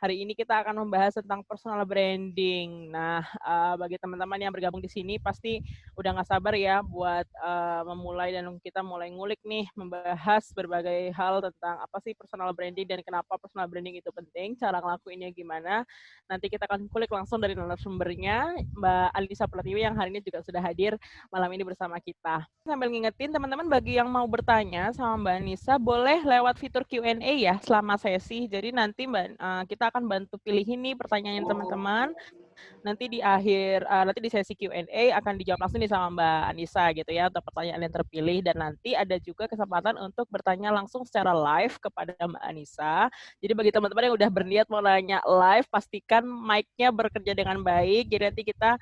Hari ini kita akan membahas tentang personal branding. Nah, bagi teman-teman yang bergabung di sini pasti udah nggak sabar ya buat memulai dan kita mulai ngulik nih, membahas berbagai hal tentang apa sih personal branding dan kenapa personal branding itu penting, cara ngelakuinnya gimana. Nanti kita akan kulik langsung dari narasumbernya, Mbak Alisa Pratiwi yang hari ini juga sudah hadir malam ini bersama kita. Sambil ngingetin teman-teman bagi yang mau bertanya sama Mbak Anissa, boleh lewat fitur Q&A ya selama sesi. Jadi nanti kita akan bantu pilihin nih pertanyaan teman-teman. Nanti di akhir, nanti di sesi Q&A akan dijawab langsung nih sama Mbak Anissa gitu ya untuk pertanyaan yang terpilih. Dan nanti ada juga kesempatan untuk bertanya langsung secara live kepada Mbak Anissa. Jadi bagi teman-teman yang udah berniat mau nanya live, pastikan mic-nya bekerja dengan baik. Jadi nanti kita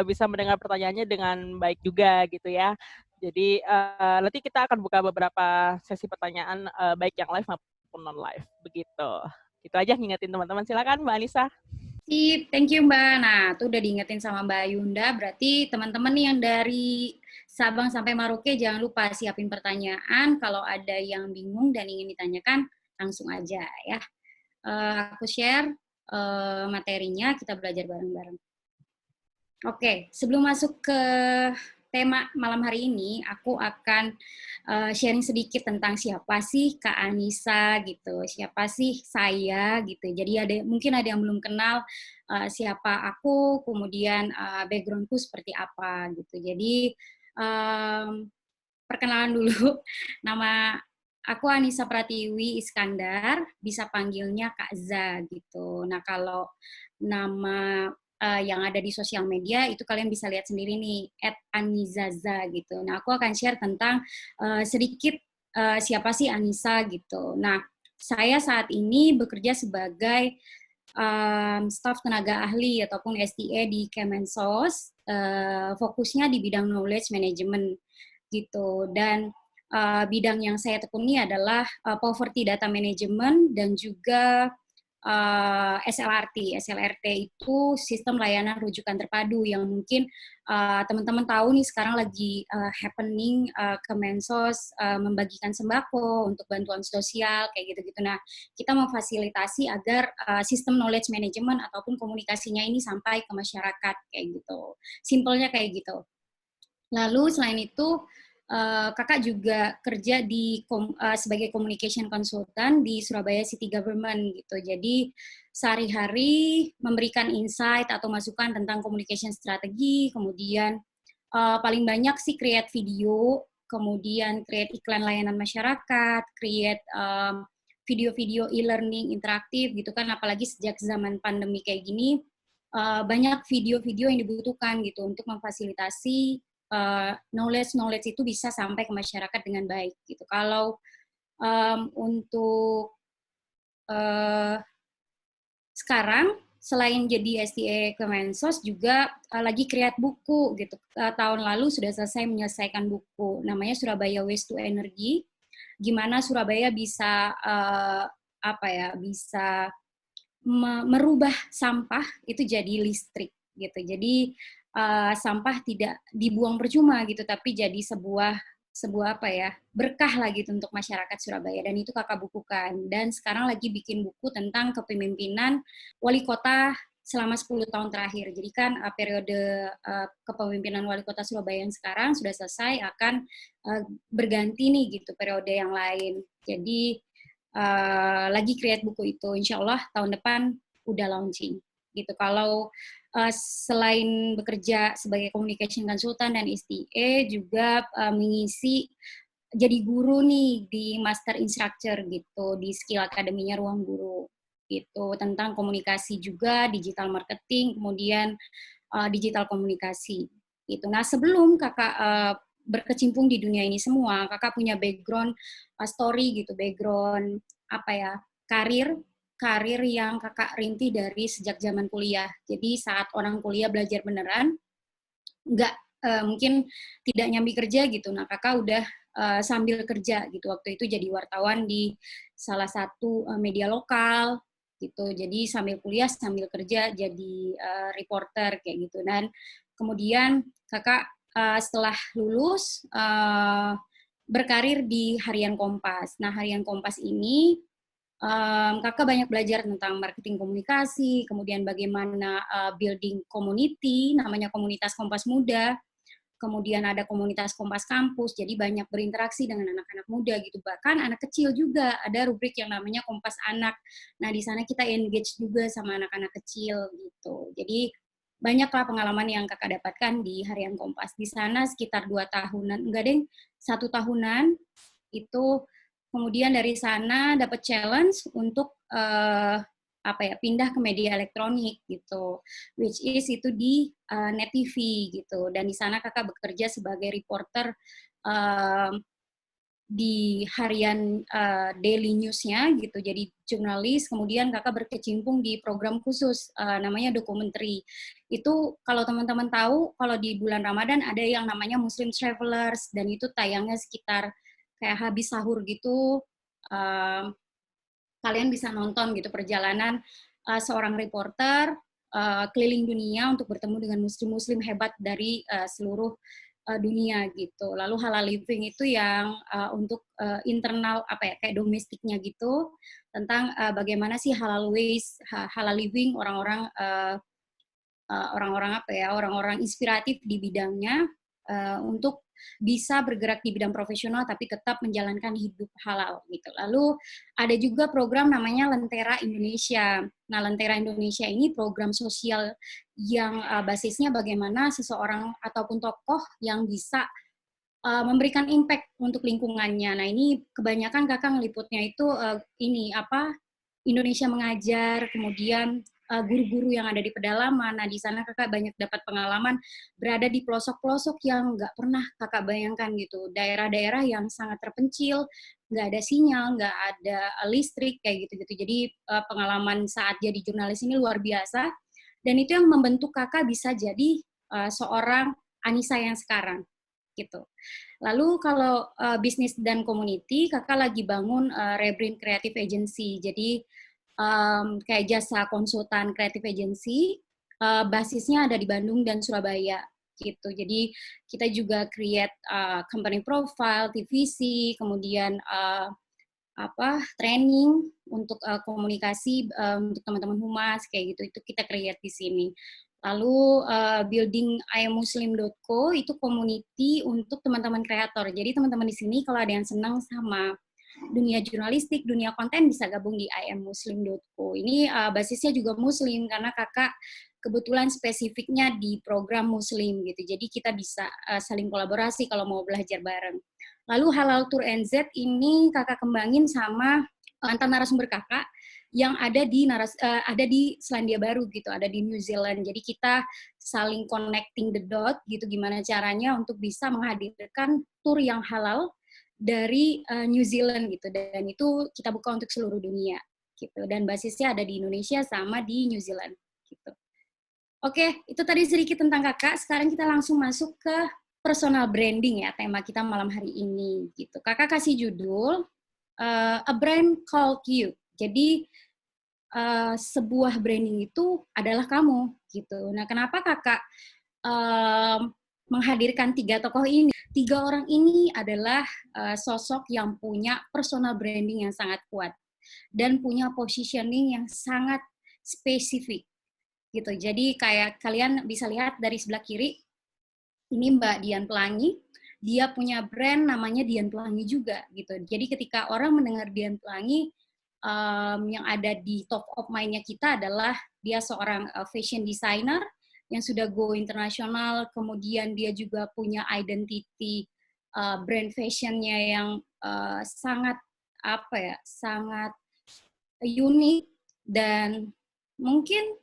bisa mendengar pertanyaannya dengan baik juga gitu ya. Jadi nanti kita akan buka beberapa sesi pertanyaan baik yang live maupun non live begitu. Itu aja ngingetin teman-teman. Silakan Mbak Anissa. Sip, thank you Mbak. Nah, itu udah diingetin sama Mbak Yunda. Berarti teman-teman nih yang dari Sabang sampai Merauke jangan lupa siapin pertanyaan. Kalau ada yang bingung dan ingin ditanyakan, langsung aja ya. Aku share materinya, kita belajar bareng-bareng. Oke, sebelum masuk ke tema malam hari ini, aku akan sharing sedikit tentang siapa sih Kak Anissa gitu, siapa sih saya gitu. Jadi mungkin ada yang belum kenal siapa aku, kemudian backgroundku seperti apa gitu. Jadi perkenalan dulu, nama aku Anissa Pratiwi Iskandar, bisa panggilnya Kak Za gitu. Nah kalau nama yang ada di sosial media itu kalian bisa lihat sendiri nih @anizaza gitu. Nah aku akan share tentang sedikit siapa sih Anissa gitu. Nah saya saat ini bekerja sebagai staf tenaga ahli ataupun STA di Kemensos, fokusnya di bidang knowledge management gitu. Dan bidang yang saya tekuni adalah poverty data management dan juga SLRT. SLRT itu sistem layanan rujukan terpadu yang mungkin teman-teman tahu nih sekarang lagi happening Kemensos membagikan sembako untuk bantuan sosial kayak gitu-gitu. Nah, kita memfasilitasi agar sistem knowledge management ataupun komunikasinya ini sampai ke masyarakat kayak gitu. Simpelnya kayak gitu. Lalu selain itu kakak juga kerja sebagai communication consultant di Surabaya City Government gitu. Jadi sehari-hari memberikan insight atau masukan tentang communication strategi, kemudian paling banyak sih create video, kemudian create iklan layanan masyarakat, create video-video e-learning interaktif gitu kan, apalagi sejak zaman pandemi kayak gini banyak video-video yang dibutuhkan gitu untuk memfasilitasi knowledge itu bisa sampai ke masyarakat dengan baik gitu. Kalau untuk sekarang selain jadi STA Kemensos juga lagi create buku gitu. Tahun lalu sudah selesai menyelesaikan buku namanya Surabaya Waste to Energy. Gimana Surabaya bisa bisa merubah sampah itu jadi listrik gitu. Jadi sampah tidak dibuang percuma gitu, tapi jadi sebuah berkah lah gitu untuk masyarakat Surabaya, dan itu kakak bukukan. Dan sekarang lagi bikin buku tentang kepemimpinan wali kota selama 10 tahun terakhir. Jadi kan periode kepemimpinan wali kota Surabaya yang sekarang sudah selesai, akan berganti nih gitu periode yang lain. Jadi lagi create buku itu, insya Allah tahun depan udah launching gitu. Kalau selain bekerja sebagai communication consultant dan STA, juga mengisi jadi guru nih di master instructor gitu di skill akademinya Ruang Guru gitu, tentang komunikasi juga, digital marketing, kemudian digital komunikasi gitu. Nah sebelum kakak berkecimpung di dunia ini semua, kakak punya background story gitu, background karir yang kakak rinti dari sejak zaman kuliah. Jadi saat orang kuliah belajar beneran, nggak mungkin tidak nyambi kerja gitu. Nah kakak udah sambil kerja gitu. Waktu itu jadi wartawan di salah satu media lokal gitu. Jadi sambil kuliah sambil kerja jadi reporter kayak gitu. Dan kemudian kakak setelah lulus berkarir di Harian Kompas. Nah Harian Kompas ini Kakak banyak belajar tentang marketing komunikasi, kemudian bagaimana building community, namanya komunitas Kompas Muda, kemudian ada komunitas Kompas Kampus, jadi banyak berinteraksi dengan anak-anak muda gitu, bahkan anak kecil juga, ada rubrik yang namanya Kompas Anak. Nah, di sana kita engage juga sama anak-anak kecil gitu. Jadi banyaklah pengalaman yang kakak dapatkan di Harian Kompas. Di sana sekitar 2 tahunan, enggak deh, 1 tahunan itu. Kemudian dari sana dapat challenge untuk pindah ke media elektronik gitu, which is itu di Net TV gitu. Dan di sana kakak bekerja sebagai reporter di harian daily news-nya gitu, jadi jurnalis. Kemudian kakak berkecimpung di program khusus namanya dokumenter. Itu kalau teman-teman tahu, kalau di bulan Ramadan ada yang namanya Muslim Travelers, dan itu tayangnya sekitar kayak habis sahur gitu. Kalian bisa nonton gitu perjalanan seorang reporter keliling dunia untuk bertemu dengan muslim-muslim hebat dari seluruh dunia gitu. Lalu halal living itu yang untuk internal kayak domestiknya gitu, tentang bagaimana sih halal ways, halal living orang-orang orang-orang inspiratif di bidangnya untuk bisa bergerak di bidang profesional tapi tetap menjalankan hidup halal gitu. Lalu ada juga program namanya Lentera Indonesia. Nah, Lentera Indonesia ini program sosial yang basisnya bagaimana seseorang ataupun tokoh yang bisa memberikan impact untuk lingkungannya. Nah, ini kebanyakan kakak ngeliputnya itu Indonesia Mengajar, kemudian guru-guru yang ada di pedalaman. Nah, di sana kakak banyak dapat pengalaman berada di pelosok-pelosok yang nggak pernah kakak bayangkan gitu. Daerah-daerah yang sangat terpencil, nggak ada sinyal, nggak ada listrik, kayak gitu-gitu. Jadi pengalaman saat jadi jurnalis ini luar biasa. Dan itu yang membentuk kakak bisa jadi seorang Anissa yang sekarang gitu. Lalu kalau bisnis dan community, kakak lagi bangun Rebrand Creative Agency. Jadi kayak jasa konsultan creative agency, basisnya ada di Bandung dan Surabaya gitu. Jadi kita juga create company profile, TVC, kemudian training untuk komunikasi untuk teman-teman humas kayak gitu. Itu kita create di sini. Lalu building iammuslim.co itu community untuk teman-teman kreator. Jadi teman-teman di sini kalau ada yang senang sama dunia jurnalistik, dunia konten bisa gabung di iammuslim.co. Ini basisnya juga muslim karena kakak kebetulan spesifiknya di program muslim gitu. Jadi kita bisa saling kolaborasi kalau mau belajar bareng. Lalu Halal Tour NZ ini kakak kembangin sama mantan narasumber kakak yang ada di Selandia Baru gitu, ada di New Zealand. Jadi kita saling connecting the dot gitu, gimana caranya untuk bisa menghadirkan tour yang halal dari New Zealand gitu, dan itu kita buka untuk seluruh dunia gitu, dan basisnya ada di Indonesia sama di New Zealand gitu. Oke, itu tadi sedikit tentang kakak. Sekarang kita langsung masuk ke personal branding ya, tema kita malam hari ini gitu. Kakak kasih judul A Brand Called You. Jadi sebuah branding itu adalah kamu gitu. Nah, kenapa kakak menghadirkan 3 tokoh ini? 3 orang ini adalah sosok yang punya personal branding yang sangat kuat dan punya positioning yang sangat spesifik gitu. Jadi kayak kalian bisa lihat dari sebelah kiri, ini Mbak Dian Pelangi, dia punya brand namanya Dian Pelangi juga gitu. Jadi ketika orang mendengar Dian Pelangi, yang ada di top of mind-nya kita adalah dia seorang fashion designer yang sudah go internasional, kemudian dia juga punya identity brand fashion-nya yang sangat sangat unik, dan mungkin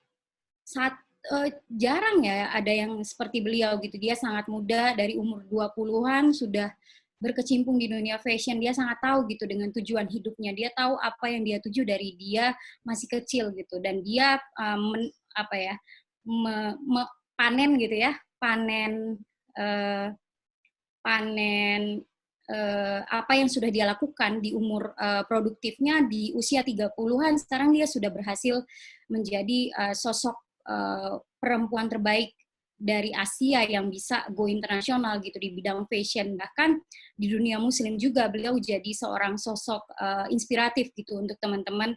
jarang ya ada yang seperti beliau gitu. Dia sangat muda, dari umur 20-an sudah berkecimpung di dunia fashion. Dia sangat tahu gitu dengan tujuan hidupnya. Dia tahu apa yang dia tuju dari dia masih kecil gitu, dan dia panen gitu ya, panen apa yang sudah dia lakukan di umur produktifnya di usia 30-an, sekarang dia sudah berhasil menjadi sosok perempuan terbaik dari Asia yang bisa go internasional gitu di bidang fashion. Bahkan di dunia muslim juga beliau jadi seorang sosok inspiratif gitu untuk teman-teman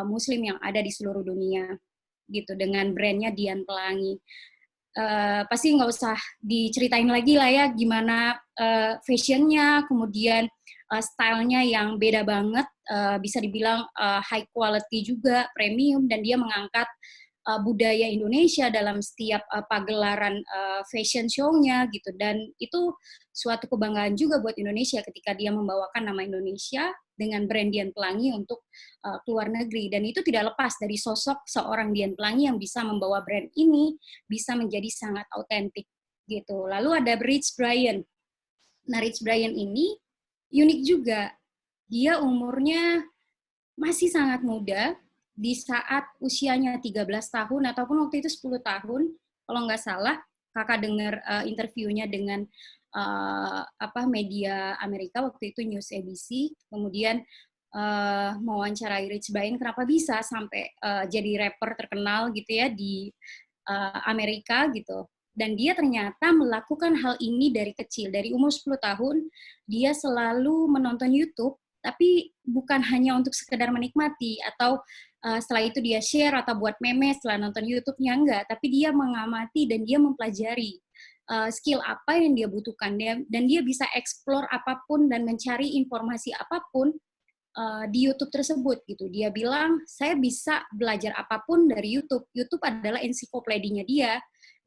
muslim yang ada di seluruh dunia gitu dengan brandnya Dian Pelangi. Pasti nggak usah diceritain lagi lah ya gimana fashionnya, kemudian stylenya yang beda banget, bisa dibilang high quality juga, premium, dan dia mengangkat budaya Indonesia dalam setiap pagelaran fashion show-nya gitu, dan itu suatu kebanggaan juga buat Indonesia ketika dia membawakan nama Indonesia dengan brand Dian Pelangi untuk keluar negeri, dan itu tidak lepas dari sosok seorang Dian Pelangi yang bisa membawa brand ini bisa menjadi sangat autentik gitu. Lalu ada Rich Brian. Nah, Rich Brian ini unik juga. Dia umurnya masih sangat muda, di saat usianya 13 tahun, ataupun waktu itu 10 tahun, kalau nggak salah, kakak dengar interviewnya dengan media Amerika, waktu itu News ABC, kemudian mewawancarai Rich Brian, kenapa bisa sampai jadi rapper terkenal gitu ya di Amerika gitu. Dan dia ternyata melakukan hal ini dari kecil, dari umur 10 tahun, dia selalu menonton YouTube, tapi bukan hanya untuk sekedar menikmati, atau setelah itu dia share atau buat meme setelah nonton YouTube-nya, enggak, tapi dia mengamati dan dia mempelajari skill apa yang dia butuhkan, dan dia bisa explore apapun dan mencari informasi apapun di YouTube tersebut gitu. Dia bilang, saya bisa belajar apapun dari YouTube. YouTube adalah ensiklopedinya dia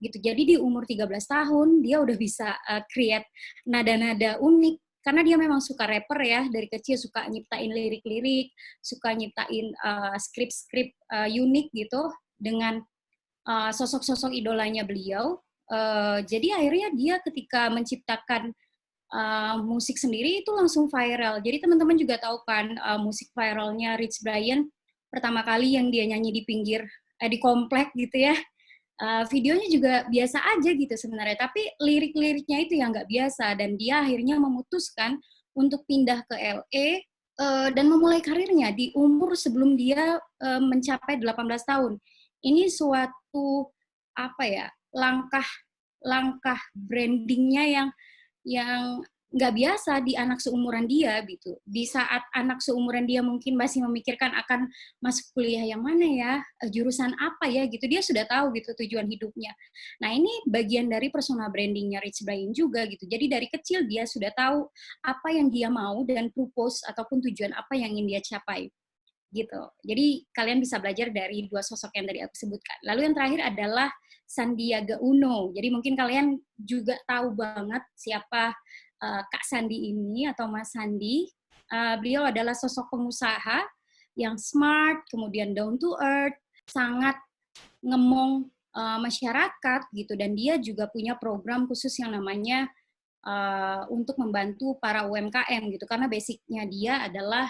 gitu. Jadi di umur 13 tahun dia udah bisa create nada-nada unik, karena dia memang suka rapper ya, dari kecil suka nyiptain lirik-lirik, suka nyiptain skrip-skrip unik gitu dengan sosok-sosok idolanya beliau. Jadi akhirnya dia ketika menciptakan musik sendiri itu langsung viral. Jadi teman-teman juga tahu kan musik viralnya Rich Brian pertama kali yang dia nyanyi di pinggir di komplek gitu ya. Videonya juga biasa aja gitu sebenarnya, tapi lirik-liriknya itu yang nggak biasa, dan dia akhirnya memutuskan untuk pindah ke LA dan memulai karirnya di umur sebelum dia mencapai 18 tahun. Ini suatu langkah brandingnya yang nggak biasa di anak seumuran dia gitu. Di saat anak seumuran dia mungkin masih memikirkan akan masuk kuliah yang mana ya, jurusan apa ya gitu, dia sudah tahu gitu tujuan hidupnya. Nah, ini bagian dari personal brandingnya Rich Brian juga gitu. Jadi dari kecil dia sudah tahu apa yang dia mau dan purpose ataupun tujuan apa yang ingin dia capai gitu. Jadi kalian bisa belajar dari dua sosok yang tadi aku sebutkan. Lalu yang terakhir adalah Sandiaga Uno. Jadi mungkin kalian juga tahu banget siapa Kak Sandi ini atau Mas Sandi. Beliau adalah sosok pengusaha yang smart, kemudian down to earth, sangat ngemong masyarakat gitu, dan dia juga punya program khusus yang namanya untuk membantu para UMKM gitu, karena basicnya dia adalah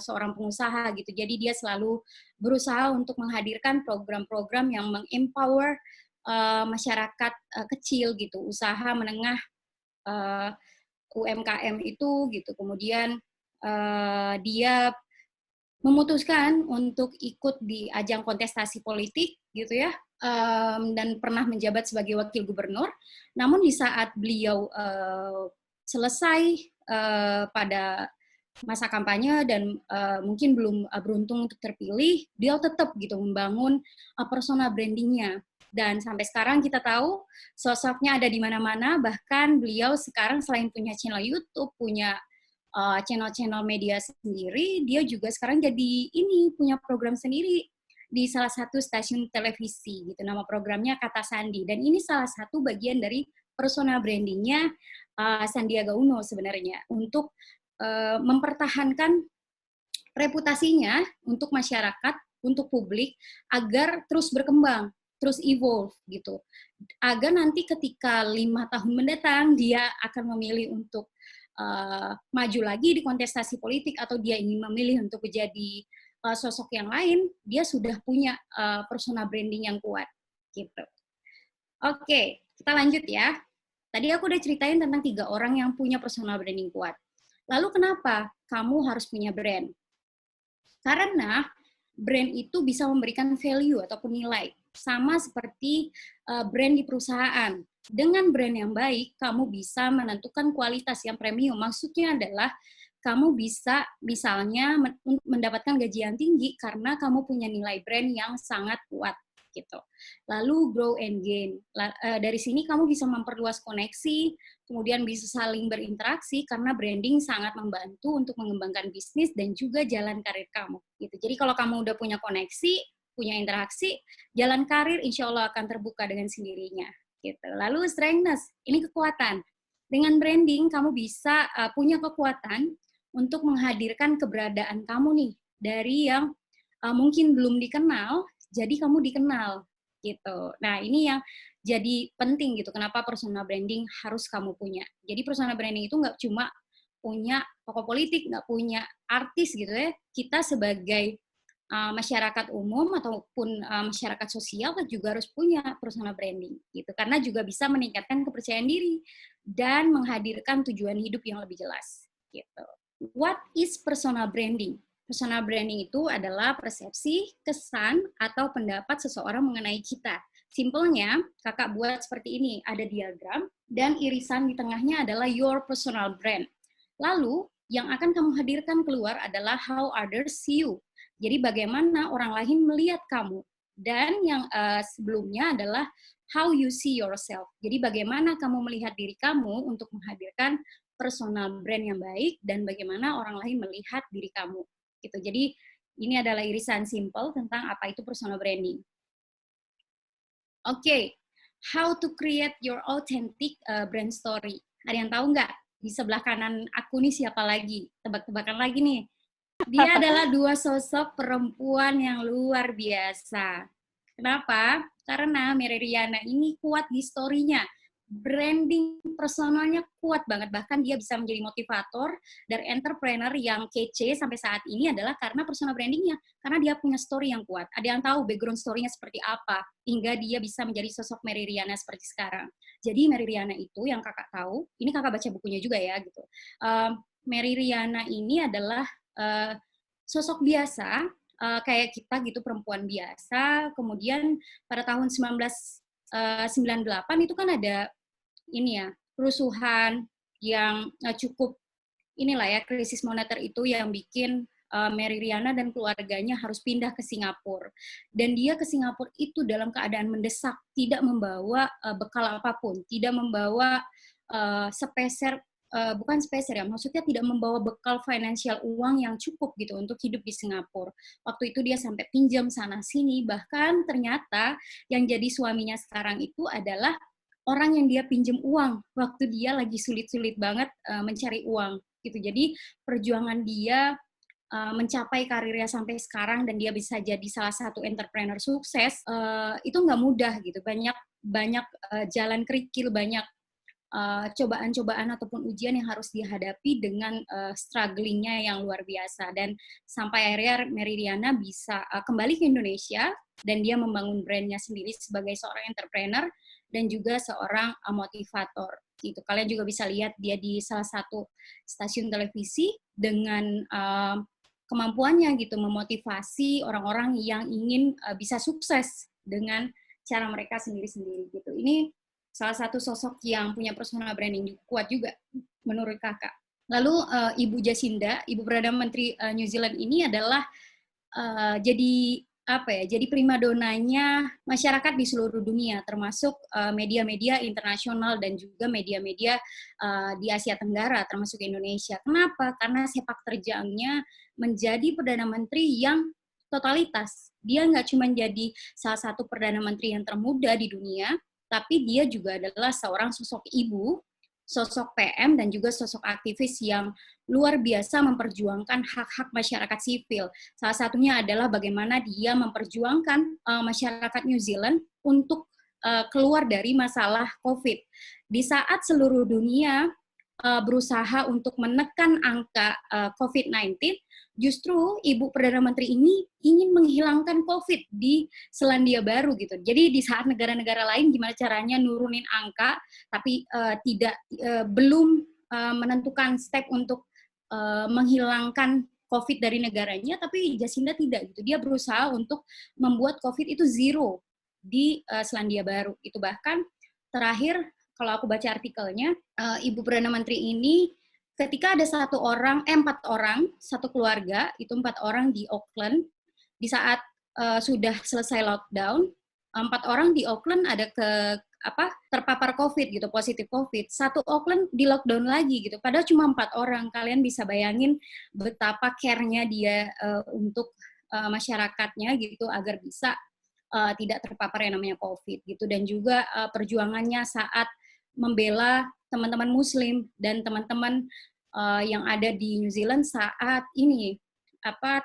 seorang pengusaha gitu. Jadi dia selalu berusaha untuk menghadirkan program-program yang mengempower masyarakat kecil gitu, usaha menengah UMKM itu gitu. Kemudian dia memutuskan untuk ikut di ajang kontestasi politik gitu ya, dan pernah menjabat sebagai wakil gubernur. Namun di saat beliau selesai pada masa kampanye dan mungkin belum beruntung untuk terpilih, dia tetap gitu membangun personal brandingnya. Dan sampai sekarang kita tahu sosoknya ada di mana-mana, bahkan beliau sekarang selain punya channel YouTube, punya channel-channel media sendiri, dia juga sekarang jadi punya program sendiri di salah satu stasiun televisi gitu. Nama programnya Kata Sandi, dan ini salah satu bagian dari personal brandingnya Sandiaga Uno sebenarnya, untuk mempertahankan reputasinya untuk masyarakat, untuk publik, agar terus berkembang, terus evolve gitu, agar nanti ketika 5 tahun mendatang dia akan memilih untuk maju lagi di kontestasi politik, atau dia ingin memilih untuk menjadi sosok yang lain, dia sudah punya personal branding yang kuat gitu. Oke, kita lanjut ya. Tadi aku udah ceritain tentang 3 orang yang punya personal branding kuat. Lalu kenapa kamu harus punya brand? Karena brand itu bisa memberikan value ataupun nilai. sama seperti brand di perusahaan. Dengan brand yang baik, kamu bisa menentukan kualitas yang premium. Maksudnya adalah kamu bisa misalnya mendapatkan gaji yang tinggi karena kamu punya nilai brand yang sangat kuat gitu. Lalu grow and gain. Dari sini kamu bisa memperluas koneksi, kemudian bisa saling berinteraksi karena branding sangat membantu untuk mengembangkan bisnis dan juga jalan karir kamu gitu. Jadi kalau kamu udah punya koneksi, punya interaksi, jalan karir insya Allah akan terbuka dengan sendirinya gitu. Lalu strengthness, ini kekuatan. Dengan branding kamu bisa punya kekuatan untuk menghadirkan keberadaan kamu nih dari yang mungkin belum dikenal, jadi kamu dikenal gitu. Nah ini yang jadi penting gitu. Kenapa personal branding harus kamu punya? Jadi personal branding itu nggak cuma punya tokoh politik, nggak punya artis gitu ya. Kita sebagai masyarakat umum ataupun masyarakat sosial juga harus punya personal branding gitu. Karena juga bisa meningkatkan kepercayaan diri dan menghadirkan tujuan hidup yang lebih jelas gitu. What is personal branding? Personal branding itu adalah persepsi, kesan, atau pendapat seseorang mengenai kita. Simpelnya, kakak buat seperti ini, ada diagram, dan irisan di tengahnya adalah your personal brand. Lalu, yang akan kamu hadirkan keluar adalah how others see you. Jadi bagaimana orang lain melihat kamu. Dan yang sebelumnya adalah how you see yourself. Jadi bagaimana kamu melihat diri kamu untuk menghadirkan personal brand yang baik dan bagaimana orang lain melihat diri kamu gitu. Jadi ini adalah irisan simple tentang apa itu personal branding. Oke, how to create your authentic brand story. Ada yang tahu nggak? Di sebelah kanan aku nih siapa lagi? Tebak-tebakan lagi nih. Dia adalah dua sosok perempuan yang luar biasa. Kenapa? Karena Mary Riana ini kuat di story-nya. Branding personalnya kuat banget, bahkan dia bisa menjadi motivator dan entrepreneur yang kece sampai saat ini adalah karena personal brandingnya, karena dia punya story yang kuat. Ada yang tahu background story-nya seperti apa hingga dia bisa menjadi sosok Mary Riana seperti sekarang. Jadi Mary Riana itu yang kakak tahu, ini kakak baca bukunya juga ya gitu. Mary Riana ini adalah sosok biasa kayak kita gitu, perempuan biasa. Kemudian pada tahun 1998 itu kan ada ini ya, kerusuhan yang cukup inilah ya, krisis moneter itu yang bikin Mary Riana dan keluarganya harus pindah ke Singapura. Dan dia ke Singapura itu dalam keadaan mendesak, tidak membawa bekal apapun, tidak membawa sepeser, bukan sepeser ya, maksudnya tidak membawa bekal finansial uang yang cukup gitu untuk hidup di Singapura. Waktu itu dia sampai pinjam sana-sini, bahkan ternyata yang jadi suaminya sekarang itu adalah orang yang dia pinjam uang waktu dia lagi sulit-sulit banget mencari uang gitu. Jadi perjuangan dia mencapai karirnya sampai sekarang dan dia bisa jadi salah satu entrepreneur sukses itu nggak mudah gitu. Banyak jalan kerikil, banyak cobaan-cobaan ataupun ujian yang harus dihadapi dengan strugglingnya yang luar biasa. Dan sampai akhirnya Mary Riana bisa kembali ke Indonesia dan dia membangun brandnya sendiri sebagai seorang entrepreneur dan juga seorang motivator gitu. Kalian juga bisa lihat dia di salah satu stasiun televisi dengan kemampuannya gitu memotivasi orang-orang yang ingin bisa sukses dengan cara mereka sendiri-sendiri gitu. Ini salah satu sosok yang punya personal branding kuat juga menurut kakak. Lalu Ibu Jacinda, Ibu Perdana Menteri New Zealand ini adalah jadi primadonanya masyarakat di seluruh dunia, termasuk media-media internasional dan juga media-media di Asia Tenggara, termasuk Indonesia. Kenapa? Karena sepak terjangnya menjadi Perdana Menteri yang totalitas. Dia nggak cuma jadi salah satu Perdana Menteri yang termuda di dunia, tapi dia juga adalah seorang sosok ibu, sosok PM, dan juga sosok aktivis yang luar biasa memperjuangkan hak-hak masyarakat sipil. Salah satunya adalah bagaimana dia memperjuangkan masyarakat New Zealand untuk keluar dari masalah COVID. Di saat seluruh dunia berusaha untuk menekan angka COVID-19, justru Ibu Perdana Menteri ini ingin menghilangkan COVID di Selandia Baru gitu. Jadi di saat negara-negara lain gimana caranya nurunin angka, tapi belum menentukan step untuk menghilangkan COVID dari negaranya, tapi Jacinda tidak gitu. Dia berusaha untuk membuat COVID itu zero di Selandia Baru. Itu bahkan terakhir kalau aku baca artikelnya, Ibu Perdana Menteri ini ketika ada 4 orang, satu keluarga, itu 4 orang di Auckland, di saat sudah selesai lockdown, 4 orang di Auckland ada terpapar COVID gitu, positif COVID. Satu Auckland di lockdown lagi gitu. Padahal cuma 4 orang. Kalian bisa bayangin betapa care-nya dia untuk masyarakatnya gitu agar bisa tidak terpapar yang namanya COVID gitu. Dan juga perjuangannya saat membela teman-teman Muslim dan teman-teman yang ada di New Zealand saat ini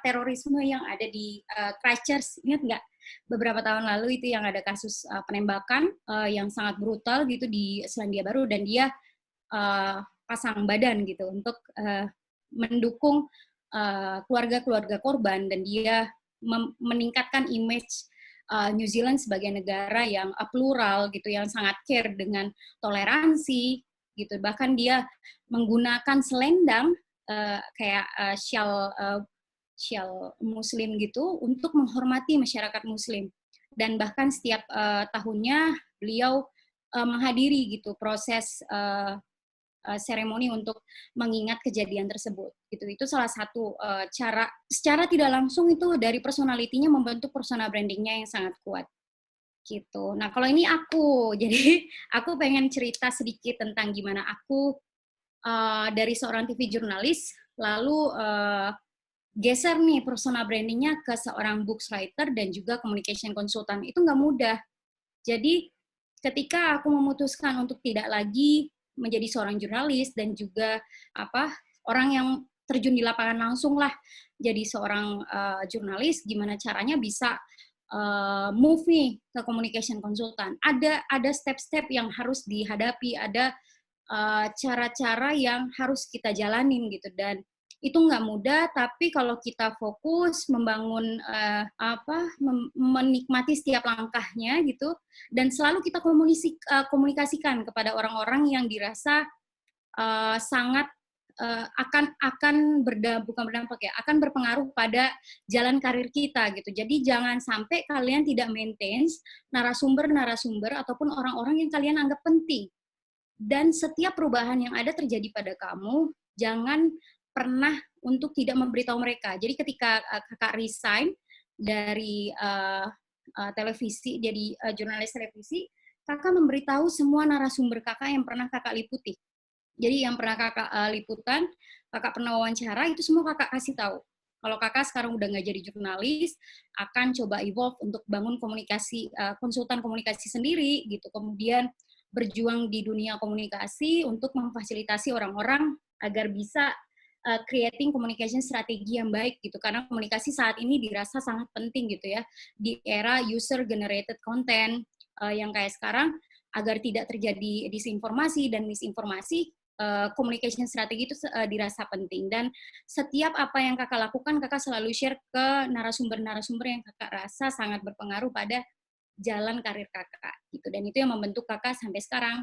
terorisme yang ada di Christchurch, ingat nggak? Beberapa tahun lalu itu yang ada kasus penembakan yang sangat brutal gitu di Selandia Baru, dan dia pasang badan gitu untuk mendukung keluarga-keluarga korban, dan dia meningkatkan image New Zealand sebagai negara yang plural gitu, yang sangat care dengan toleransi gitu. Bahkan dia menggunakan selendang kayak shawl Muslim gitu untuk menghormati masyarakat Muslim, dan bahkan setiap tahunnya beliau menghadiri gitu proses seremoni untuk mengingat kejadian tersebut gitu. Itu salah satu cara secara tidak langsung itu dari personalitinya membentuk personal brandingnya yang sangat kuat gitu. Nah kalau ini aku jadi aku pengen cerita sedikit tentang gimana aku dari seorang TV jurnalis lalu geser nih personal brandingnya ke seorang books writer dan juga communication consultant. Itu nggak mudah. Jadi ketika aku memutuskan untuk tidak lagi menjadi seorang jurnalis dan juga orang yang terjun di lapangan langsung lah jadi seorang jurnalis, gimana caranya bisa move nih ke communication consultant. Ada step-step yang harus dihadapi, ada cara-cara yang harus kita jalanin gitu, dan itu nggak mudah, tapi kalau kita fokus membangun menikmati setiap langkahnya gitu, dan selalu kita komunikasikan kepada orang-orang yang dirasa sangat akan berpengaruh pada jalan karir kita gitu. Jadi jangan sampai kalian tidak maintain narasumber ataupun orang-orang yang kalian anggap penting. Dan setiap perubahan yang ada terjadi pada kamu, jangan pernah untuk tidak memberitahu mereka. Jadi ketika kakak resign dari televisi, jadi jurnalis televisi, kakak memberitahu semua narasumber kakak yang pernah kakak liputi. Jadi yang pernah kakak liputan, kakak pernah wawancara, itu semua kakak kasih tahu. Kalau kakak sekarang udah nggak jadi jurnalis, akan coba evolve untuk bangun komunikasi, konsultan komunikasi sendiri gitu. Kemudian berjuang di dunia komunikasi untuk memfasilitasi orang-orang agar bisa creating communication strategi yang baik gitu, karena komunikasi saat ini dirasa sangat penting gitu ya di era user generated content yang kayak sekarang. Agar tidak terjadi disinformasi dan misinformasi, communication strategi itu dirasa penting, dan setiap apa yang kakak lakukan kakak selalu share ke narasumber-narasumber yang kakak rasa sangat berpengaruh pada jalan karir kakak gitu, dan itu yang membentuk kakak sampai sekarang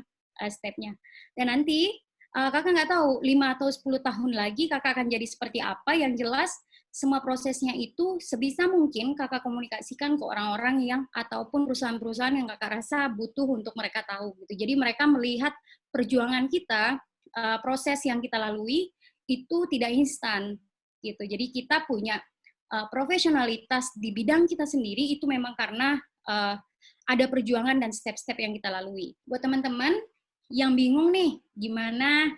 stepnya. Dan nanti kakak nggak tahu 5 atau 10 tahun lagi kakak akan jadi seperti apa. Yang jelas semua prosesnya itu sebisa mungkin kakak komunikasikan ke orang-orang yang ataupun perusahaan-perusahaan yang kakak rasa butuh untuk mereka tahu gitu. Jadi mereka melihat perjuangan kita, proses yang kita lalui itu tidak instan gitu. Jadi kita punya profesionalitas di bidang kita sendiri itu memang karena ada perjuangan dan step-step yang kita lalui. Buat teman-teman yang bingung nih, gimana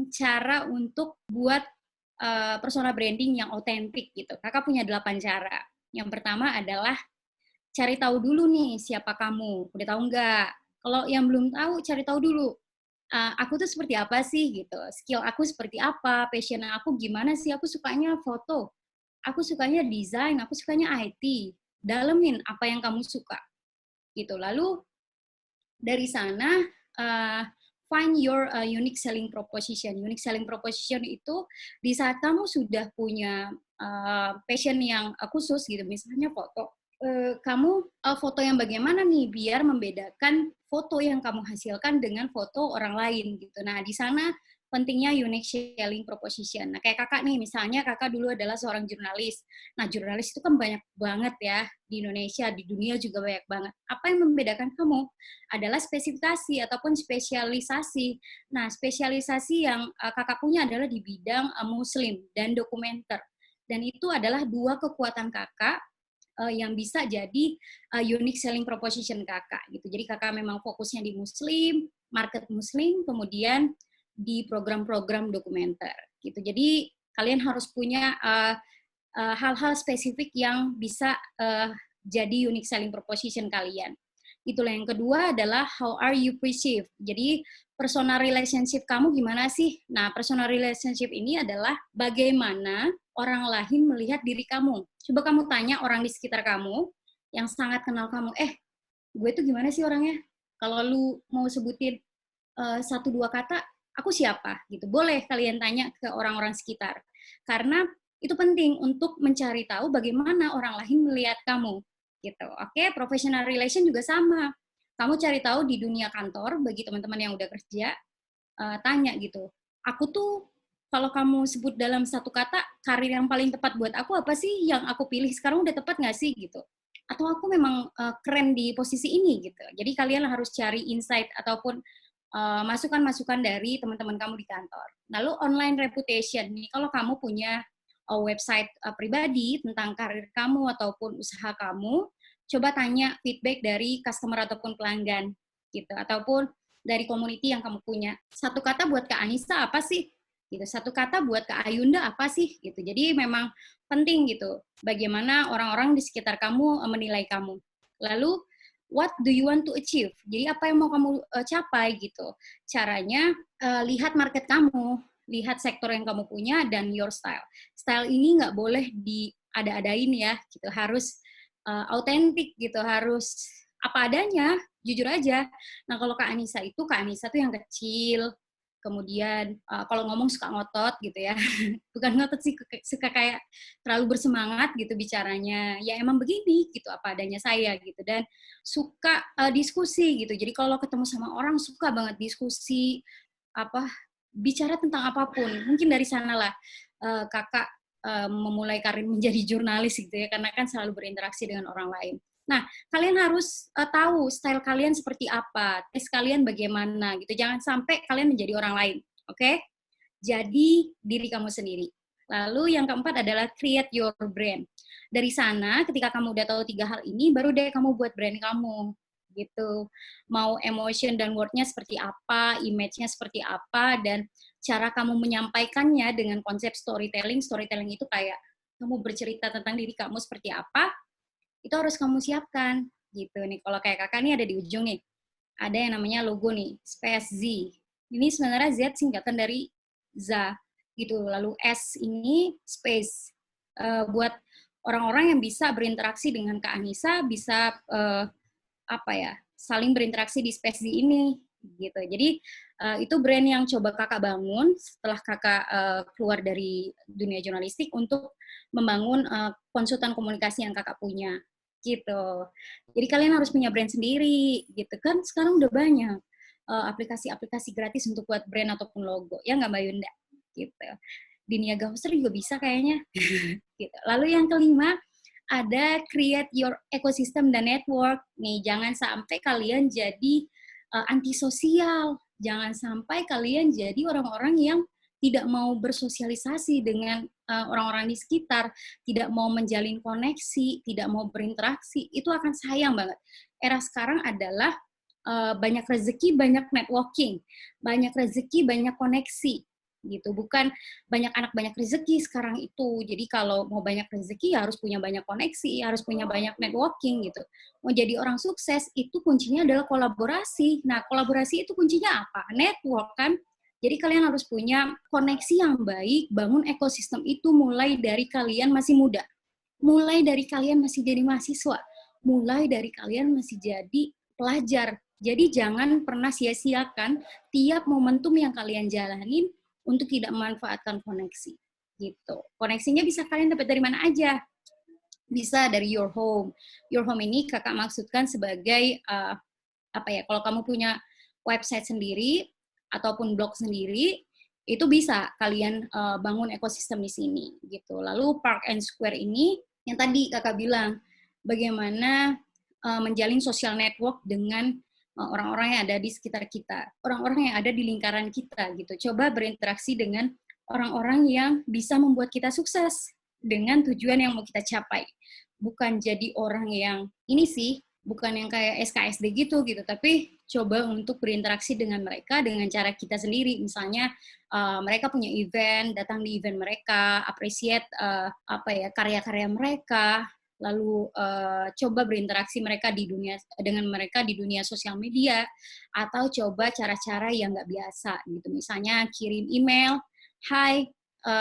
cara untuk buat personal branding yang otentik gitu. Kakak punya 8 cara. Yang pertama adalah cari tahu dulu nih siapa kamu. Udah tahu nggak? Kalau yang belum tahu, cari tahu dulu. Aku tuh seperti apa sih gitu. Skill aku seperti apa, passion aku gimana sih. Aku sukanya foto, aku sukanya desain, aku sukanya IT. Dalemin apa yang kamu suka gitu. Lalu dari sana find your unique selling proposition. Unique selling proposition itu di saat kamu sudah punya passion yang khusus gitu, misalnya foto. Kamu foto yang bagaimana nih biar membedakan foto yang kamu hasilkan dengan foto orang lain gitu. Nah, di sana pentingnya unique selling proposition. Nah, kayak kakak nih, misalnya kakak dulu adalah seorang jurnalis. Nah, jurnalis itu kan banyak banget ya di Indonesia, di dunia juga banyak banget. Apa yang membedakan kamu adalah spesifikasi ataupun spesialisasi. Nah, spesialisasi yang kakak punya adalah di bidang Muslim dan dokumenter. Dan itu adalah dua kekuatan kakak yang bisa jadi unique selling proposition kakak gitu. Jadi kakak memang fokusnya di Muslim, market Muslim, kemudian di program-program dokumenter gitu. Jadi kalian harus punya hal-hal spesifik yang bisa jadi unique selling proposition kalian. Itulah yang kedua adalah how are you perceived. Jadi personal relationship kamu gimana sih? Nah, personal relationship ini adalah bagaimana orang lain melihat diri kamu. Coba kamu tanya orang di sekitar kamu yang sangat kenal kamu, gue tuh gimana sih orangnya? Kalau lu mau sebutin satu dua kata, aku siapa gitu. Boleh kalian tanya ke orang-orang sekitar. Karena itu penting untuk mencari tahu bagaimana orang lain melihat kamu gitu. Oke, professional relation juga sama. Kamu cari tahu di dunia kantor bagi teman-teman yang udah kerja, tanya gitu. Aku tuh kalau kamu sebut dalam satu kata karir yang paling tepat buat aku apa sih yang aku pilih sekarang udah tepat nggak sih gitu? Atau aku memang keren di posisi ini gitu. Jadi kalian harus cari insight ataupun masukan-masukan dari teman-teman kamu di kantor. Lalu online reputation nih, kalau kamu punya website pribadi tentang karir kamu ataupun usaha kamu, coba tanya feedback dari customer ataupun pelanggan gitu, ataupun dari community yang kamu punya. Satu kata buat Kak Anissa apa sih? Gitu. Satu kata buat Kak Ayunda apa sih? Gitu. Jadi memang penting gitu, bagaimana orang-orang di sekitar kamu menilai kamu. Lalu what do you want to achieve? Jadi apa yang mau kamu capai gitu. Caranya lihat market kamu, lihat sektor yang kamu punya dan your style. Style ini nggak boleh diada-adain ya, gitu. Harus autentik gitu, harus apa adanya, jujur aja. Nah kalau Kak Anissa tuh yang kecil, kemudian kalau ngomong suka ngotot gitu ya, bukan ngotot sih, suka kayak terlalu bersemangat gitu bicaranya, ya emang begini gitu apa adanya saya gitu, dan suka diskusi gitu. Jadi kalau ketemu sama orang suka banget diskusi, apa bicara tentang apapun. Mungkin dari sanalah kakak memulai karir menjadi jurnalis gitu ya, karena kan selalu berinteraksi dengan orang lain. Nah, kalian harus tahu style kalian seperti apa, tes kalian bagaimana gitu. Jangan sampai kalian menjadi orang lain, oke? Jadi diri kamu sendiri. Lalu yang keempat adalah create your brand. Dari sana, ketika kamu udah tahu 3 hal ini, baru deh kamu buat brand kamu gitu. Mau emotion dan word-nya seperti apa, image-nya seperti apa, dan cara kamu menyampaikannya dengan konsep storytelling. Storytelling itu kayak kamu bercerita tentang diri kamu seperti apa, itu harus kamu siapkan gitu nih. Kalau kayak kakak nih ada di ujung nih, ada yang namanya logo nih, space Z. Ini sebenarnya Z singkatan dari ZA gitu. Lalu S ini space. Buat orang-orang yang bisa berinteraksi dengan Kak Anissa, bisa saling berinteraksi di space Z ini gitu. Jadi itu brand yang coba kakak bangun setelah kakak keluar dari dunia jurnalistik untuk membangun konsultan komunikasi yang kakak punya gitu. Jadi kalian harus punya brand sendiri gitu kan. Sekarang udah banyak aplikasi-aplikasi gratis untuk buat brand ataupun logo, ya nggak Mbak Yunda gitu. Di Niaga Hoster juga bisa kayaknya gitu. Lalu yang kelima ada create your ecosystem dan network nih. Jangan sampai kalian jadi antisosial, jangan sampai kalian jadi orang-orang yang tidak mau bersosialisasi dengan orang-orang di sekitar, tidak mau menjalin koneksi, tidak mau berinteraksi, itu akan sayang banget. Era sekarang adalah banyak rezeki, banyak networking, banyak rezeki, banyak koneksi, gitu. Bukan banyak anak banyak rezeki sekarang itu. Jadi kalau mau banyak rezeki ya harus punya banyak koneksi, harus punya banyak networking gitu. Mau jadi orang sukses itu kuncinya adalah kolaborasi. Nah, kolaborasi itu kuncinya apa? Network kan. Jadi kalian harus punya koneksi yang baik, bangun ekosistem itu mulai dari kalian masih muda. Mulai dari kalian masih jadi mahasiswa. Mulai dari kalian masih jadi pelajar. Jadi jangan pernah sia-siakan tiap momentum yang kalian jalanin untuk tidak memanfaatkan koneksi. Gitu. Koneksinya bisa kalian dapat dari mana aja. Bisa dari your home. Your home ini kakak maksudkan sebagai kalau kamu punya website sendiri ataupun blog sendiri, Itu bisa kalian bangun ekosistem di sini gitu. Lalu Park and Square ini yang tadi Kakak bilang, bagaimana menjalin social network dengan orang-orang yang ada di sekitar kita, orang-orang yang ada di lingkaran kita gitu. Coba berinteraksi dengan orang-orang yang bisa membuat kita sukses dengan tujuan yang mau kita capai. Bukan jadi orang yang ini sih, bukan yang kayak SKSD gitu, tapi coba untuk berinteraksi dengan mereka dengan cara kita sendiri. Misalnya mereka punya event, datang di event mereka, appreciate karya-karya mereka, lalu coba berinteraksi dengan mereka di dunia sosial media, atau coba cara-cara yang nggak biasa gitu. Misalnya kirim email, "Hai,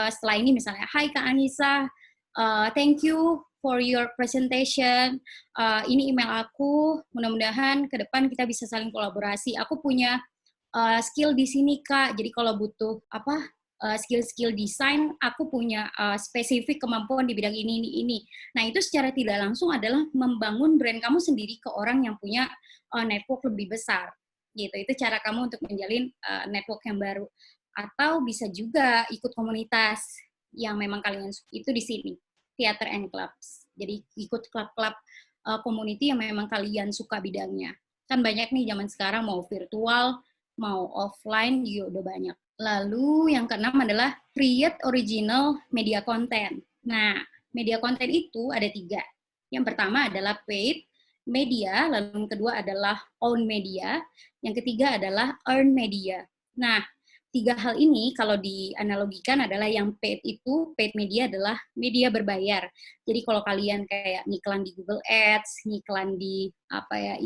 setelah ini misalnya, hai Kak Anissa, thank you for your presentation. Ini email aku. Mudah-mudahan ke depan kita bisa saling kolaborasi. Aku punya skill di sini Kak. Jadi kalau butuh skill-skill desain, aku punya spesifik kemampuan di bidang ini. Nah, itu secara tidak langsung adalah membangun brand kamu sendiri ke orang yang punya network lebih besar. Gitu. Itu cara kamu untuk menjalin network yang baru. Atau bisa juga ikut komunitas yang memang kalian itu di sini, theater and clubs. Jadi ikut klub-klub community yang memang kalian suka bidangnya. Kan banyak nih zaman sekarang, mau virtual, mau offline juga udah banyak. Lalu yang keenam adalah create original media content. Nah, media content itu ada 3. Yang pertama adalah paid media, lalu yang kedua adalah own media, yang ketiga adalah earn media. Nah, 3 hal ini kalau dianalogikan adalah yang paid media adalah media berbayar. Jadi kalau kalian kayak ngiklan di Google Ads, ngiklan di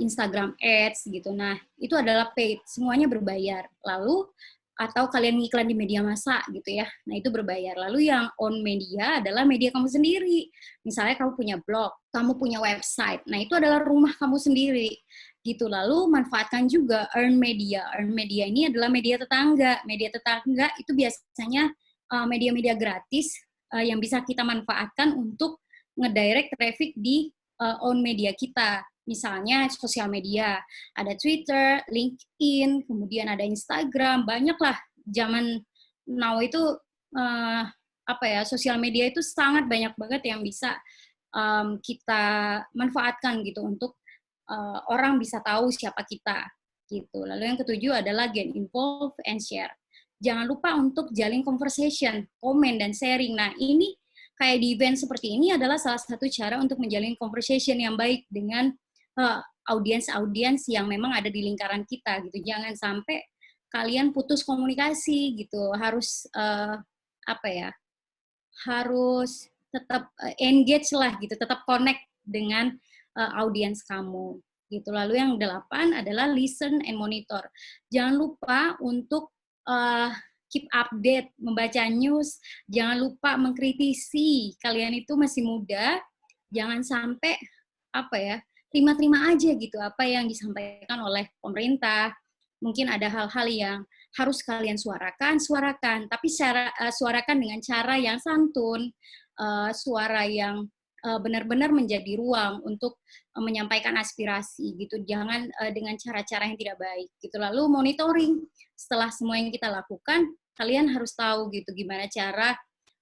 Instagram Ads gitu. Nah, itu adalah paid, semuanya berbayar. Lalu atau kalian ngiklan di media massa gitu ya. Nah, itu berbayar. Lalu yang own media adalah media kamu sendiri. Misalnya kamu punya blog, kamu punya website. Nah, itu adalah rumah kamu sendiri. Gitu. Lalu manfaatkan juga earn media. Earn media ini adalah media tetangga. Media tetangga itu biasanya media-media gratis yang bisa kita manfaatkan untuk ngedirect traffic di own media kita. Misalnya sosial media, ada Twitter, LinkedIn, kemudian ada Instagram, banyaklah. Zaman now itu sosial media itu sangat banyak banget yang bisa kita manfaatkan gitu untuk orang bisa tahu siapa kita gitu. Lalu yang ketujuh adalah get involved and share. Jangan lupa untuk jalin conversation, komen dan sharing. Nah, ini kayak di event seperti ini adalah salah satu cara untuk menjalin conversation yang baik dengan audiens yang memang ada di lingkaran kita gitu. Jangan sampai kalian putus komunikasi gitu. Harus harus tetap engage lah gitu, tetap connect dengan audiens kamu gitu. Lalu yang 8 adalah listen and monitor. Jangan lupa untuk keep update, membaca news, jangan lupa mengkritisi. Kalian itu masih muda, jangan sampai terima-terima aja gitu apa yang disampaikan oleh pemerintah. Mungkin ada hal-hal yang harus kalian suarakan, tapi suarakan dengan cara yang santun, suara yang benar-benar menjadi ruang untuk menyampaikan aspirasi gitu. Jangan dengan cara-cara yang tidak baik gitu. Lalu monitoring. Setelah semua yang kita lakukan, kalian harus tahu gitu gimana cara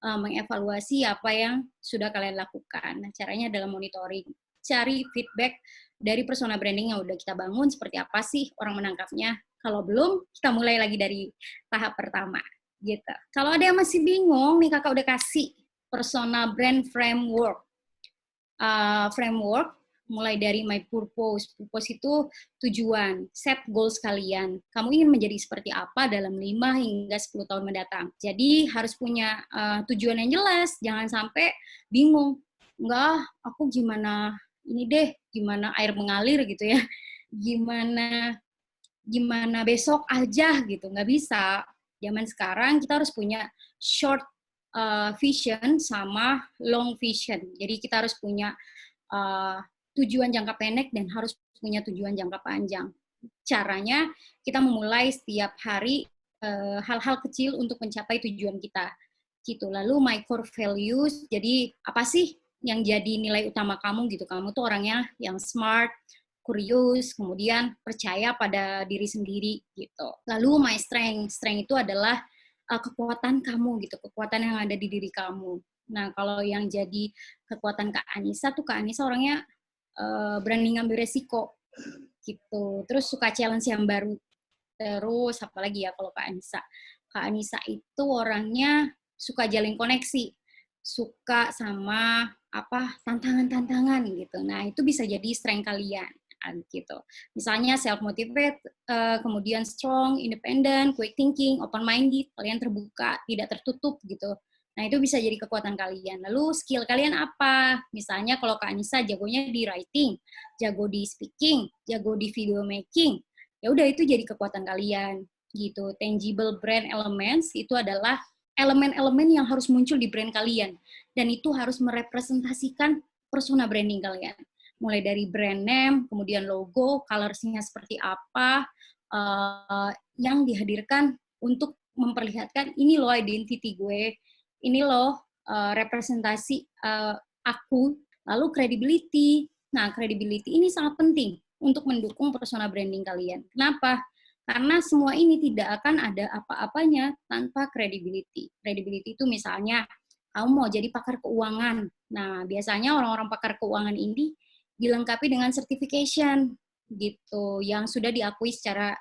mengevaluasi apa yang sudah kalian lakukan. Nah, caranya adalah monitoring. Cari feedback dari persona branding yang udah kita bangun, seperti apa sih orang menangkapnya. Kalau belum, kita mulai lagi dari tahap pertama. Gitu. Kalau ada yang masih bingung, nih kakak udah kasih persona brand framework. Framework mulai dari my purpose. Purpose itu tujuan, set goals kalian. Kamu ingin menjadi seperti apa dalam 5 hingga 10 tahun mendatang. Jadi harus punya tujuan yang jelas, jangan sampai bingung. Enggak, aku gimana ini deh, gimana air mengalir gitu ya. Gimana besok aja gitu, nggak bisa. Zaman sekarang kita harus punya short vision sama long vision. Jadi kita harus punya tujuan jangka pendek dan harus punya tujuan jangka panjang. Caranya kita memulai setiap hari hal-hal kecil untuk mencapai tujuan kita. Gitu. Lalu my core values, jadi apa sih yang jadi nilai utama kamu gitu? Kamu tuh orangnya yang smart, curious, kemudian percaya pada diri sendiri gitu. Lalu my strength itu adalah kekuatan kamu gitu, kekuatan yang ada di diri kamu. Nah, kalau yang jadi kekuatan Kak Anissa tuh, Kak Anissa orangnya berani ngambil resiko gitu. Terus suka challenge yang baru. Terus apalagi ya kalau Kak Anissa. Kak Anissa itu orangnya suka jalin koneksi, suka sama tantangan-tantangan gitu. Nah, itu bisa jadi strength kalian gitu. Misalnya self motivate, kemudian strong, independent, quick thinking, open minded, kalian terbuka, tidak tertutup gitu. Nah, itu bisa jadi kekuatan kalian. Lalu skill kalian apa? Misalnya kalau Kak Anissa jagonya di writing, jago di speaking, jago di video making, ya udah itu jadi kekuatan kalian gitu. Tangible brand elements itu adalah elemen-elemen yang harus muncul di brand kalian, dan itu harus merepresentasikan persona branding kalian. Mulai dari brand name, kemudian logo, colors-nya seperti apa, yang dihadirkan untuk memperlihatkan ini loh identity gue, ini loh representasi aku. Lalu credibility. Nah, credibility ini sangat penting untuk mendukung persona branding kalian. Kenapa? Karena semua ini tidak akan ada apa-apanya tanpa credibility. Credibility itu misalnya, kamu mau jadi pakar keuangan. Nah, biasanya orang-orang pakar keuangan ini dilengkapi dengan certification gitu, yang sudah diakui secara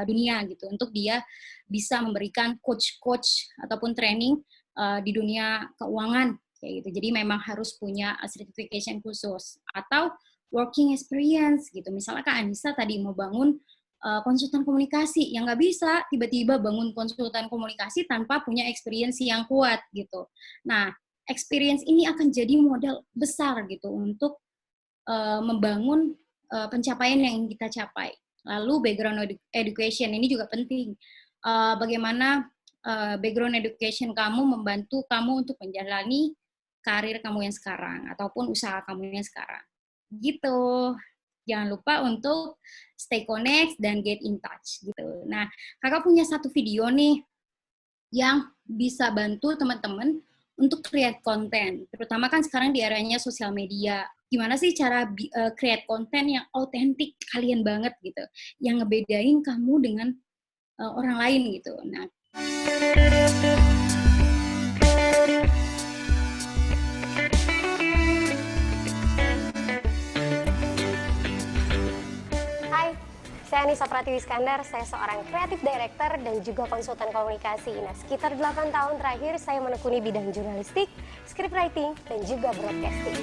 dunia gitu, untuk dia bisa memberikan coach-coach ataupun training di dunia keuangan kayak gitu. Jadi memang harus punya certification khusus atau working experience gitu. Misalnya Kak Anissa tadi mau bangun konsultan komunikasi, yang nggak bisa tiba-tiba bangun konsultan komunikasi tanpa punya experience yang kuat gitu. Nah, experience ini akan jadi modal besar gitu untuk membangun pencapaian yang ingin kita capai. Lalu background education ini juga penting. Bagaimana background education kamu membantu kamu untuk menjalani karir kamu yang sekarang ataupun usaha kamu yang sekarang. Gitu. Jangan lupa untuk stay connect dan get in touch gitu. Nah, Kakak punya satu video nih yang bisa bantu teman-teman untuk create konten. Terutama kan sekarang di eranya sosial media. Gimana sih cara create konten yang autentik kalian banget gitu, yang ngebedain kamu dengan orang lain gitu. Nah, saya Anissa Pratiwi Iskandar, saya seorang kreatif director dan juga konsultan komunikasi. Nah, sekitar 8 tahun terakhir saya menekuni bidang jurnalistik, scriptwriting, dan juga broadcasting.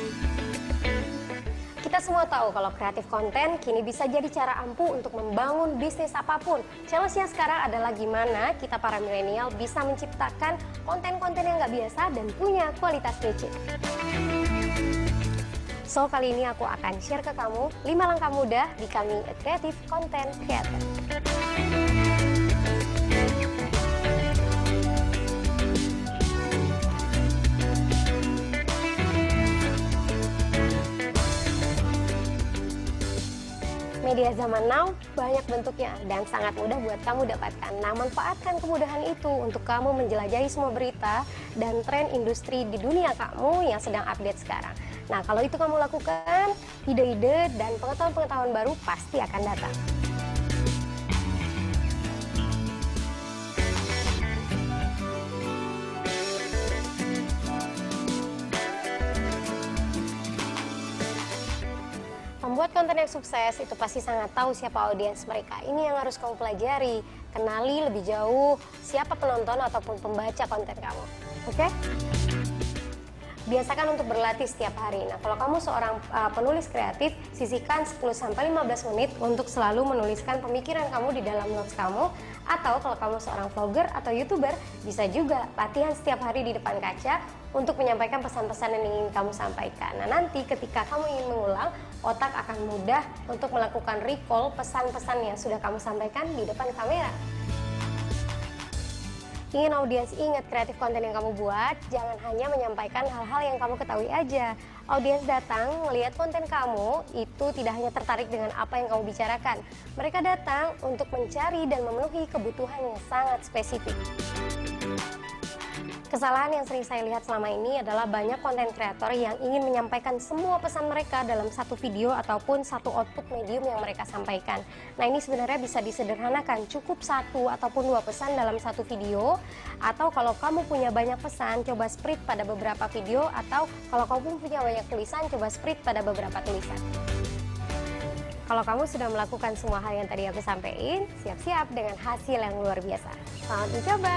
Kita semua tahu kalau kreatif konten kini bisa jadi cara ampuh untuk membangun bisnis apapun. Challenge-nya sekarang adalah gimana kita para milenial bisa menciptakan konten-konten yang nggak biasa dan punya kualitas niche. So, kali ini aku akan share ke kamu 5 langkah mudah di kami A Creative Content Creator. Media zaman now banyak bentuknya dan sangat mudah buat kamu dapatkan. Nah, manfaatkan kemudahan itu untuk kamu menjelajahi semua berita dan tren industri di dunia kamu yang sedang update sekarang. Nah, kalau itu kamu lakukan, ide-ide dan pengetahuan-pengetahuan baru pasti akan datang. Membuat konten yang sukses itu pasti sangat tahu siapa audiens mereka. Ini yang harus kamu pelajari. Kenali lebih jauh siapa penonton ataupun pembaca konten kamu. Oke? Biasakan untuk berlatih setiap hari. Nah, kalau kamu seorang penulis kreatif, sisihkan 10-15 menit untuk selalu menuliskan pemikiran kamu di dalam notes kamu. Atau kalau kamu seorang vlogger atau YouTuber, bisa juga latihan setiap hari di depan kaca untuk menyampaikan pesan-pesan yang ingin kamu sampaikan. Nah, nanti ketika kamu ingin mengulang, otak akan mudah untuk melakukan recall pesan-pesan yang sudah kamu sampaikan di depan kamera. Ingin audiens ingat kreatif konten yang kamu buat, jangan hanya menyampaikan hal-hal yang kamu ketahui aja. Audiens datang melihat konten kamu itu tidak hanya tertarik dengan apa yang kamu bicarakan. Mereka datang untuk mencari dan memenuhi kebutuhan yang sangat spesifik. Kesalahan yang sering saya lihat selama ini adalah banyak konten kreator yang ingin menyampaikan semua pesan mereka dalam satu video ataupun satu output medium yang mereka sampaikan. Nah, ini sebenarnya bisa disederhanakan, cukup satu ataupun dua pesan dalam satu video, atau kalau kamu punya banyak pesan, coba split pada beberapa video, atau kalau kamu punya banyak tulisan, coba split pada beberapa tulisan. Kalau kamu sudah melakukan semua hal yang tadi aku sampaikan, siap-siap dengan hasil yang luar biasa. Selamat mencoba!